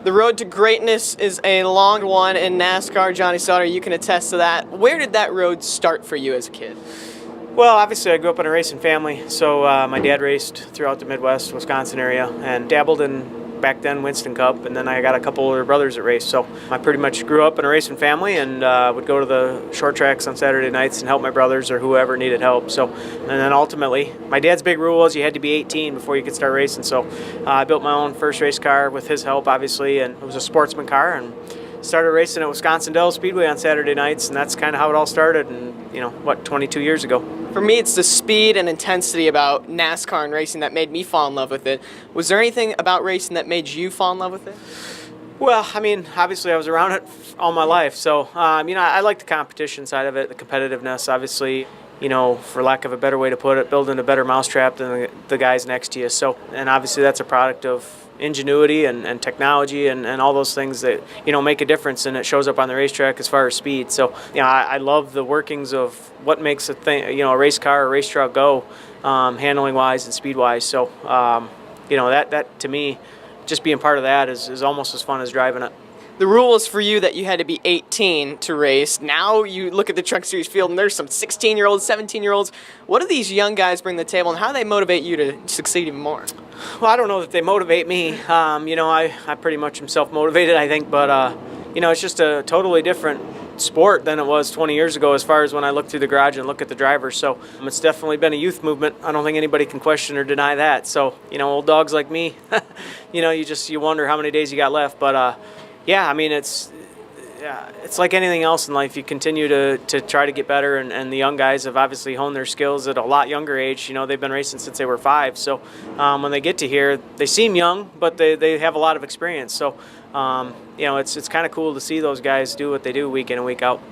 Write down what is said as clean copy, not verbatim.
The road to greatness is a long one in NASCAR. Johnny Sauter, you can attest to that. Where did that road start for you as a kid? Well, obviously I grew up in a racing family, so my dad raced throughout the Midwest, Wisconsin area, and dabbled in, back then, Winston Cup, and then I got a couple older brothers that raced. So I pretty much grew up in a racing family and would go to the short tracks on Saturday nights and help my brothers or whoever needed help. So, and then ultimately, my dad's big rule was you had to be 18 before you could start racing. So I built my own first race car with his help, obviously, and it was a sportsman car, and started racing at Wisconsin Dells Speedway on Saturday nights, and that's kind of how it all started, and 22 years ago. For me, it's the speed and intensity about NASCAR and racing that made me fall in love with it. Was there anything about racing that made you fall in love with it? Well, I mean, obviously I was around it all my life, so I like the competition side of it, the competitiveness, obviously. For lack of a better way to put it, building a better mousetrap than the guys next to you. So, and obviously that's a product of ingenuity and technology and all those things that, make a difference, and it shows up on the racetrack as far as speed. So, I love the workings of what makes a race car or race truck go, handling-wise and speed-wise. So, that to me, just being part of that is almost as fun as driving it. The rule was for you that you had to be 18 to race. Now you look at the Truck Series field and there's some 16-year-olds, 17-year-olds. What do these young guys bring to the table, and how do they motivate you to succeed even more? Well, I don't know that they motivate me. I pretty much am self-motivated, I think, but it's just a totally different sport than it was 20 years ago as far as when I look through the garage and look at the drivers. So it's definitely been a youth movement. I don't think anybody can question or deny that. So, old dogs like me, you wonder how many days you got left, but it's like anything else in life. You continue to try to get better, and the young guys have obviously honed their skills at a lot younger age. They've been racing since they were 5. So when they get to here, they seem young, but they have a lot of experience. So, it's kind of cool to see those guys do what they do week in and week out.